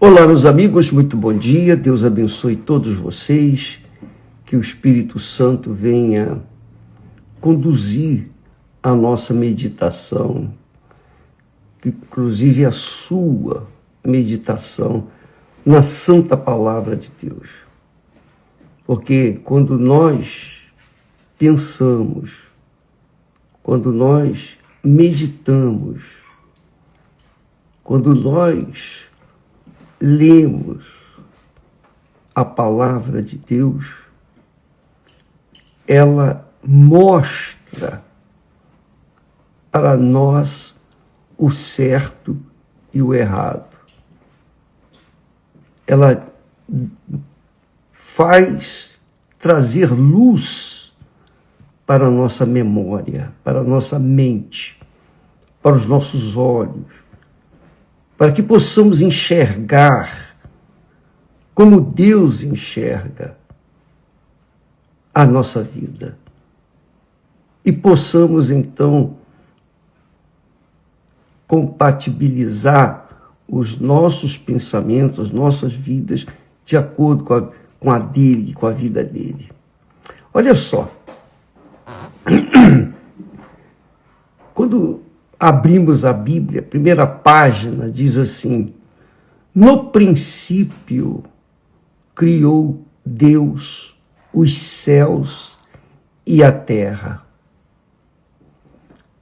Olá, meus amigos, muito bom dia. Deus abençoe todos vocês. Que o Espírito Santo venha conduzir a nossa meditação, inclusive a sua meditação na santa palavra de Deus. Porque quando nós pensamos, quando nós meditamos, quando nós lemos a palavra de Deus, ela mostra para nós o certo e o errado. Ela faz trazer luz para a nossa memória, para a nossa mente, para os nossos olhos, para que possamos enxergar como Deus enxerga a nossa vida. E possamos, então, compatibilizar os nossos pensamentos, as nossas vidas, de acordo com a dele, com a vida dele. Olha só, quando abrimos a Bíblia, a primeira página diz assim: no princípio criou Deus os céus e a terra.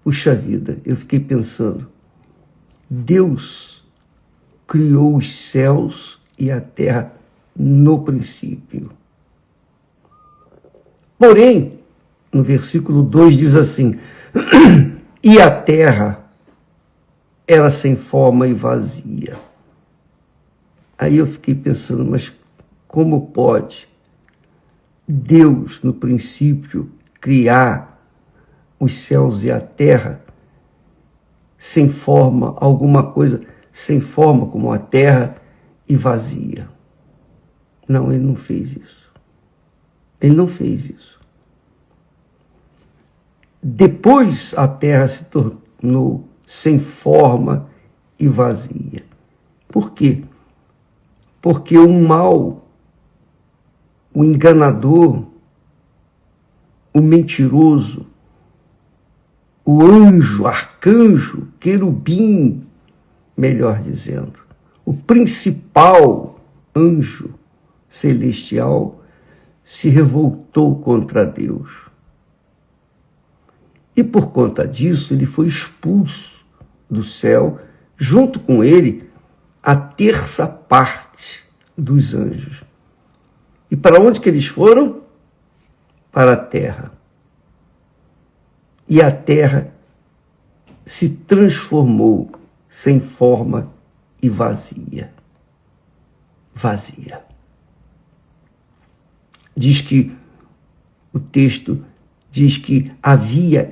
Puxa vida, eu fiquei pensando, Deus criou os céus e a terra no princípio. Porém, no versículo 2 diz assim: e a terra era sem forma e vazia. Aí eu fiquei pensando, mas como pode Deus, no princípio, criar os céus e a terra sem forma, alguma coisa sem forma como a terra e vazia? Não, ele não fez isso. Ele não fez isso. Depois a terra se tornou sem forma e vazia. Por quê? Porque o mal, o enganador, o mentiroso, o anjo, arcanjo, querubim, melhor dizendo, o principal anjo celestial se revoltou contra Deus. E por conta disso, ele foi expulso do céu, junto com ele, a terça parte dos anjos. E para onde que eles foram? Para a terra. E a terra se transformou sem forma e vazia. Vazia. Diz que o texto diz que havia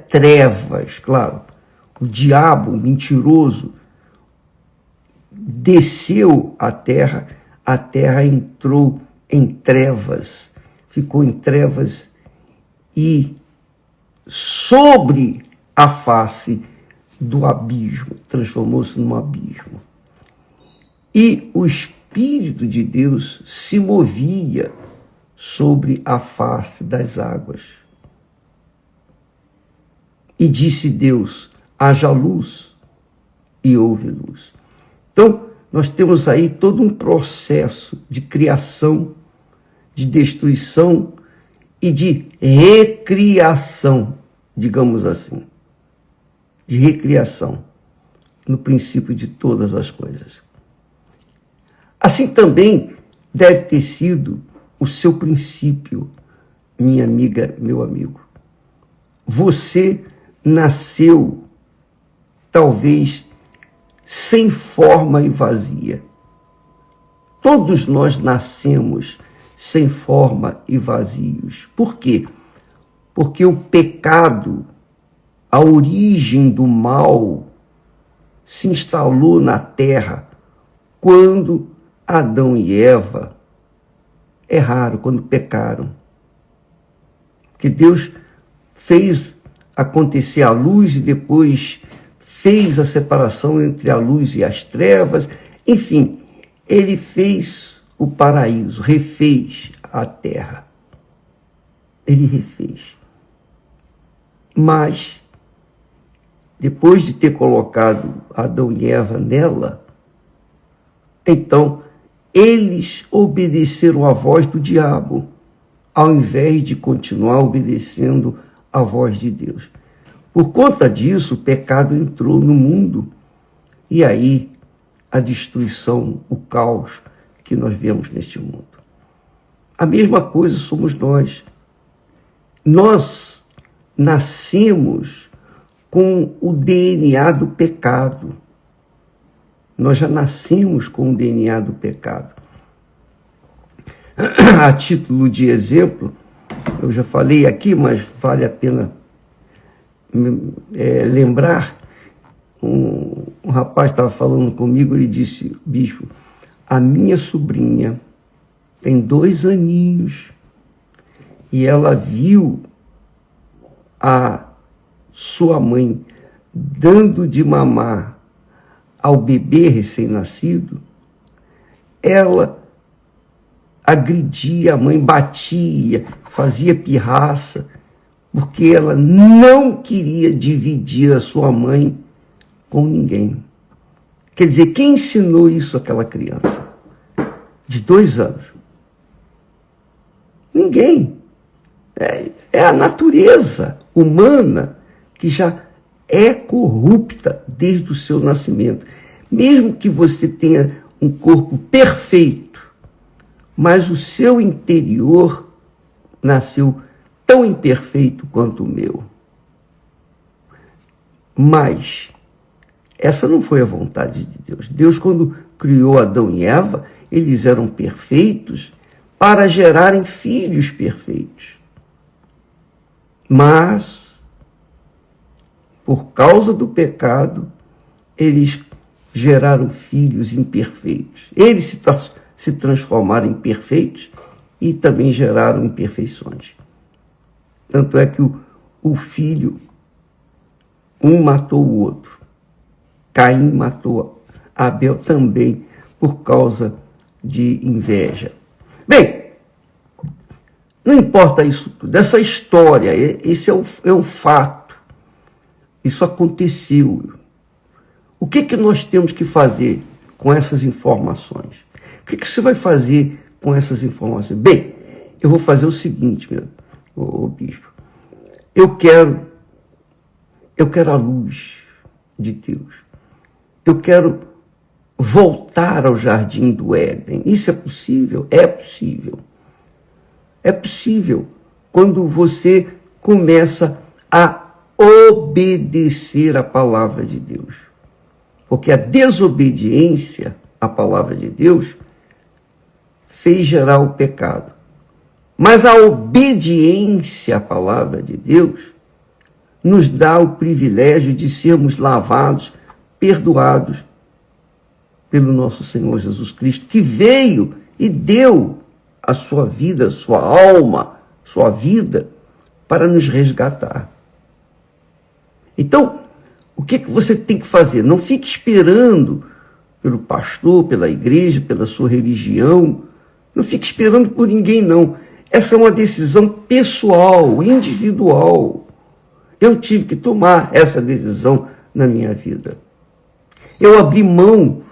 trevas, claro. O diabo, o mentiroso, desceu à terra, a terra entrou em trevas, ficou em trevas e sobre a face do abismo, transformou-se num abismo. E o Espírito de Deus se movia sobre a face das águas. E disse Deus: haja luz, e houve luz. Então, nós temos aí todo um processo de criação, de destruição e de recriação, digamos assim. De recriação, no princípio de todas as coisas. Assim também deve ter sido o seu princípio, minha amiga, meu amigo. Você nasceu, talvez, sem forma e vazia. Todos nós nascemos sem forma e vazios. Por quê? Porque o pecado, a origem do mal, se instalou na terra quando Adão e Eva erraram, quando pecaram. Que Deus fez acontecer a luz e depois fez a separação entre a luz e as trevas, Enfim, ele fez o paraíso, refez a terra. Ele refez. Mas, depois de ter colocado Adão e Eva nela, então eles obedeceram à voz do diabo, ao invés de continuar obedecendo à voz de Deus. Por conta disso, o pecado entrou no mundo, e aí a destruição, o caos que nós vemos neste mundo. A mesma coisa somos nós. Nós nascemos com o DNA do pecado. Nós já nascemos com o DNA do pecado. A título de exemplo, eu já falei aqui, mas vale a pena lembrar, um rapaz estava falando comigo, ele disse: bispo, a minha sobrinha tem 2 aninhos e ela viu a sua mãe dando de mamar ao bebê recém-nascido, ela agredia a mãe, batia, fazia pirraça, porque ela não queria dividir a sua mãe com ninguém. Quer dizer, quem ensinou isso àquela criança de 2 anos? Ninguém. É a natureza humana que já é corrupta desde o seu nascimento. Mesmo que você tenha um corpo perfeito, mas o seu interior nasceu tão imperfeito quanto o meu. Mas essa não foi a vontade de Deus. Deus, quando criou Adão e Eva, eles eram perfeitos para gerarem filhos perfeitos. Mas, por causa do pecado, eles geraram filhos imperfeitos. Eles se transformaram em perfeitos e também geraram imperfeições. Tanto é que o filho, um matou o outro. Caim matou Abel também por causa de inveja. Bem, não importa isso tudo. Essa história, esse é um fato. Isso aconteceu. O que nós temos que fazer com essas informações? O que você vai fazer com essas informações? Bem, eu vou fazer o seguinte, ô bispo. Eu quero a luz de Deus. Eu quero voltar ao jardim do Éden. Isso é possível? É possível. É possível quando você começa a obedecer a palavra de Deus. Porque a desobediência à palavra de Deus fez gerar o pecado. Mas a obediência à palavra de Deus nos dá o privilégio de sermos lavados, perdoados pelo nosso Senhor Jesus Cristo, que veio e deu a sua vida, sua alma, sua vida, para nos resgatar. Então, o que você tem que fazer? Não fique esperando pelo pastor, pela igreja, pela sua religião. Não fique esperando por ninguém, não. Essa é uma decisão pessoal, individual. Eu tive que tomar essa decisão na minha vida. Eu abri mão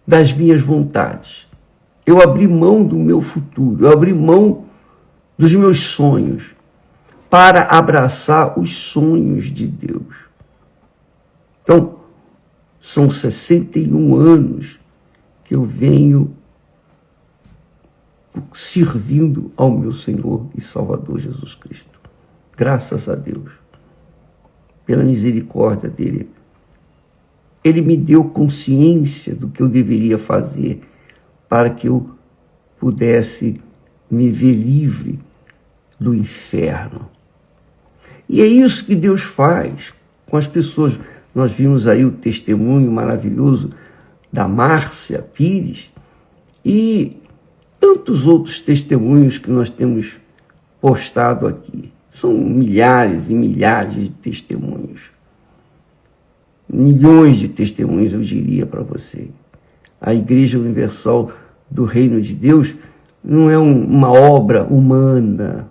das minhas vontades. Eu abri mão do meu futuro. Eu abri mão dos meus sonhos para abraçar os sonhos de Deus. Então, são 61 anos que eu venho servindo ao meu Senhor e Salvador Jesus Cristo. Graças a Deus, pela misericórdia dele. Ele me deu consciência do que eu deveria fazer para que eu pudesse me ver livre do inferno. E é isso que Deus faz com as pessoas. Nós vimos aí o testemunho maravilhoso da Márcia Pires e tantos outros testemunhos que nós temos postado aqui. São milhares e milhares de testemunhos. Milhões de testemunhos, eu diria para você. A Igreja Universal do Reino de Deus não é uma obra humana.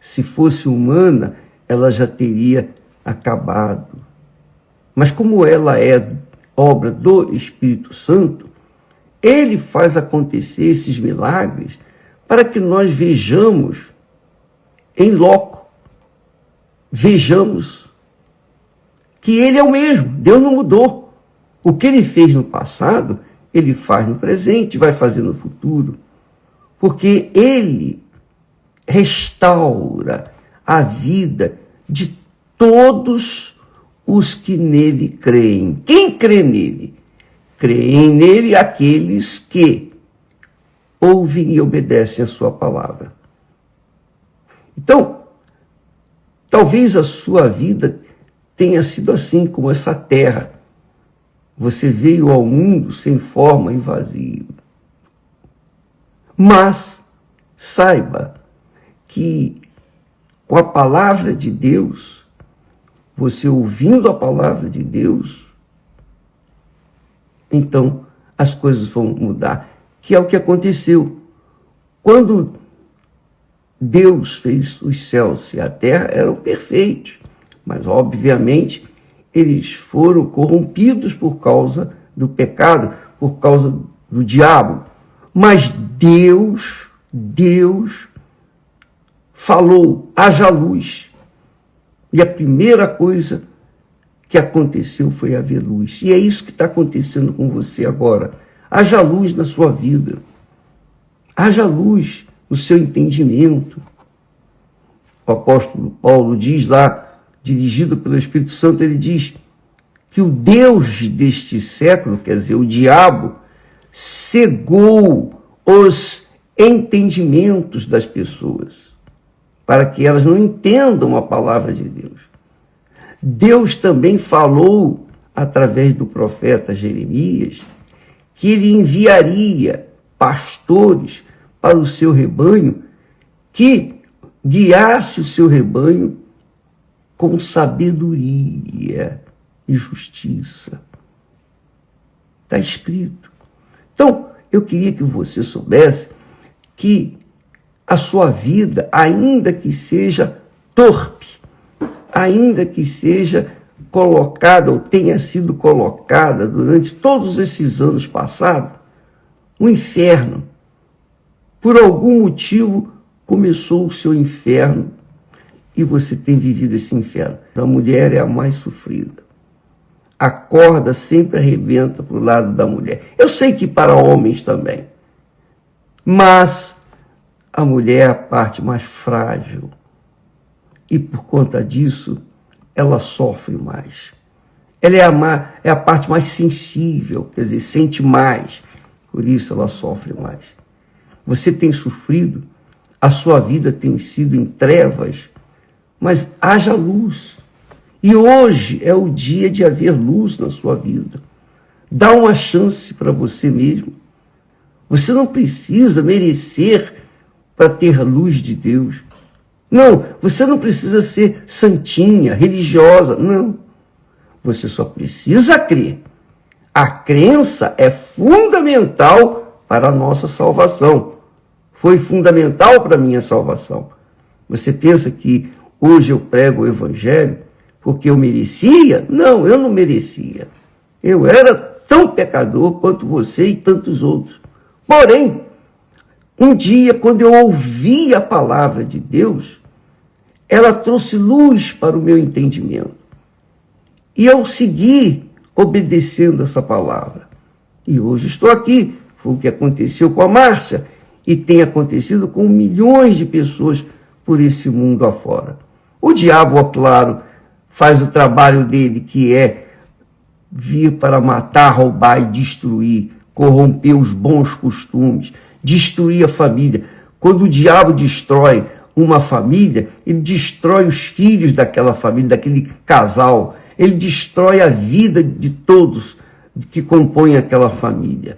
Se fosse humana, ela já teria acabado. Mas como ela é obra do Espírito Santo, ele faz acontecer esses milagres para que nós vejamos em loco, vejamos que ele é o mesmo, Deus não mudou. O que ele fez no passado, ele faz no presente, vai fazer no futuro, porque ele restaura a vida de todos os que nele creem. Quem crê nele? Creem nele aqueles que ouvem e obedecem a sua palavra. Então, talvez a sua vida tenha sido assim, como essa terra. Você veio ao mundo sem forma e vazio. Mas saiba que com a palavra de Deus, você ouvindo a palavra de Deus, então as coisas vão mudar, que é o que aconteceu. Quando Deus fez os céus e a terra, eram perfeitos, mas obviamente eles foram corrompidos por causa do pecado, por causa do diabo. Mas Deus falou, haja luz. E a primeira coisa que aconteceu foi haver luz. E é isso que está acontecendo com você agora. Haja luz na sua vida. Haja luz no seu entendimento. O apóstolo Paulo diz lá, dirigido pelo Espírito Santo, ele diz que o Deus deste século, quer dizer, o diabo, cegou os entendimentos das pessoas, para que elas não entendam a palavra de Deus. Deus também falou, através do profeta Jeremias, que ele enviaria pastores para o seu rebanho, que guiasse o seu rebanho com sabedoria e justiça. Está escrito. Então, eu queria que você soubesse que a sua vida, ainda que seja torpe, ainda que seja colocada ou tenha sido colocada durante todos esses anos passados, o inferno, por algum motivo, começou o seu inferno e você tem vivido esse inferno. A mulher é a mais sofrida. A corda sempre arrebenta para o lado da mulher. Eu sei que para homens também, mas a mulher é a parte mais frágil e por conta disso ela sofre mais. Ela é a parte mais sensível, quer dizer, sente mais, por isso ela sofre mais. Você tem sofrido, a sua vida tem sido em trevas, mas haja luz. E hoje é o dia de haver luz na sua vida. Dá uma chance para você mesmo. Você não precisa merecer para ter a luz de Deus. Não, você não precisa ser santinha, religiosa, não. Você só precisa crer. A crença é fundamental para a nossa salvação. Foi fundamental para a minha salvação. Você pensa que hoje eu prego o Evangelho porque eu merecia? Não, eu não merecia. Eu era tão pecador quanto você e tantos outros. Porém, um dia, quando eu ouvi a palavra de Deus, ela trouxe luz para o meu entendimento. E eu segui obedecendo essa palavra. E hoje estou aqui. Foi o que aconteceu com a Márcia e tem acontecido com milhões de pessoas por esse mundo afora. O diabo, é claro, faz o trabalho dele, que é vir para matar, roubar e destruir, corromper os bons costumes, destruir a família. Quando o diabo destrói uma família, ele destrói os filhos daquela família, daquele casal. Ele destrói a vida de todos que compõem aquela família.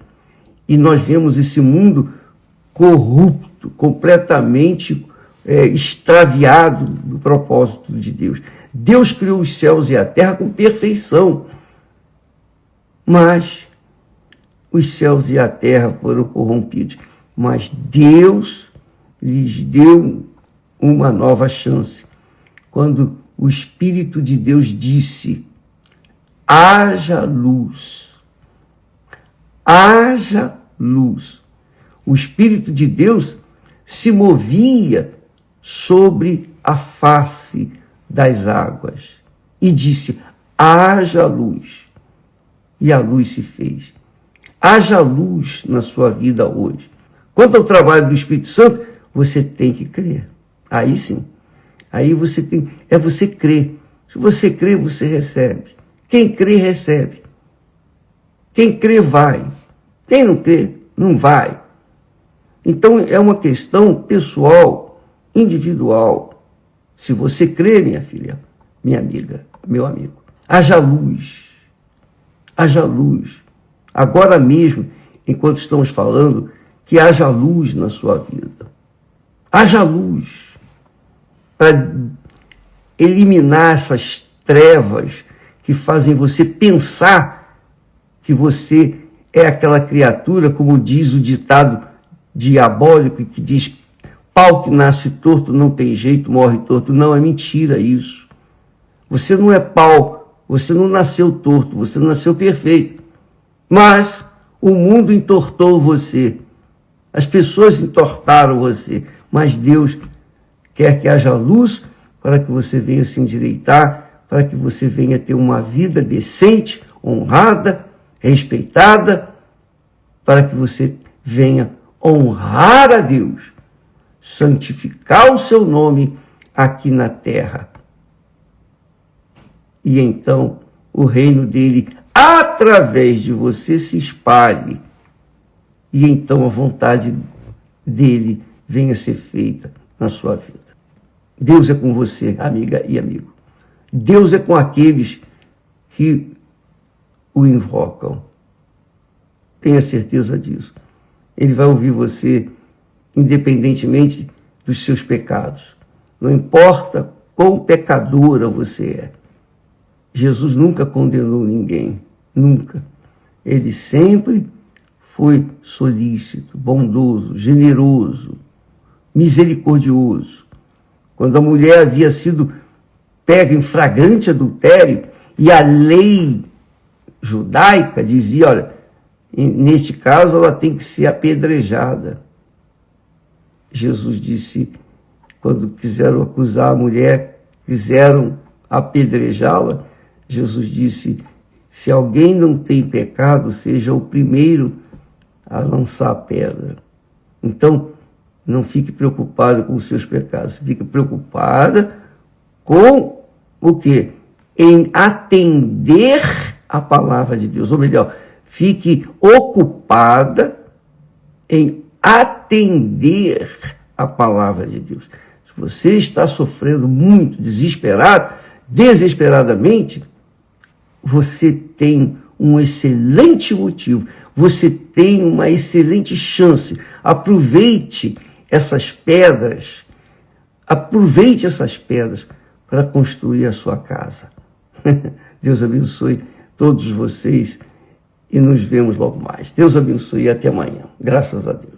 E nós vemos esse mundo corrupto, completamente extraviado do propósito de Deus. Deus criou os céus e a terra com perfeição. Mas os céus e a terra foram corrompidos, mas Deus lhes deu uma nova chance. Quando o Espírito de Deus disse: haja luz. Haja luz. O Espírito de Deus se movia sobre a face das águas e disse: haja luz. E a luz se fez. Haja luz na sua vida hoje. Quanto ao trabalho do Espírito Santo, você tem que crer. Aí sim. Aí você tem. É você crer. Se você crê, você recebe. Quem crê, recebe. Quem crê, vai. Quem não crê, não vai. Então é uma questão pessoal, individual. Se você crê, minha filha, minha amiga, meu amigo, haja luz. Haja luz. Agora mesmo, enquanto estamos falando, que haja luz na sua vida. Haja luz para eliminar essas trevas que fazem você pensar que você é aquela criatura, como diz o ditado diabólico, que diz: pau que nasce torto não tem jeito, morre torto. Não, é mentira isso. Você não é pau, você não nasceu torto, você não nasceu perfeito. Mas o mundo entortou você. As pessoas entortaram você. Mas Deus quer que haja luz para que você venha se endireitar, para que você venha ter uma vida decente, honrada, respeitada, para que você venha honrar a Deus, santificar o seu nome aqui na terra. E então o reino dele, através de você, se espalhe. E então a vontade dele venha a ser feita na sua vida. Deus é com você, amiga e amigo. Deus é com aqueles que o invocam. Tenha certeza disso. Ele vai ouvir você independentemente dos seus pecados. Não importa quão pecadora você é. Jesus nunca condenou ninguém. Nunca. Ele sempre foi solícito, bondoso, generoso, misericordioso. Quando a mulher havia sido pega em flagrante adultério e a lei judaica dizia: olha, neste caso ela tem que ser apedrejada. Jesus disse, quando quiseram acusar a mulher, quiseram apedrejá-la, Jesus disse: se alguém não tem pecado, seja o primeiro a lançar a pedra. Então, não fique preocupada com os seus pecados, fique preocupada com o quê? Em atender a palavra de Deus, ou melhor, fique ocupada em atender a palavra de Deus. Se você está sofrendo muito, desesperadamente, você tem um excelente motivo, você tem uma excelente chance. Aproveite essas pedras para construir a sua casa. Deus abençoe todos vocês e nos vemos logo mais. Deus abençoe e até amanhã. Graças a Deus.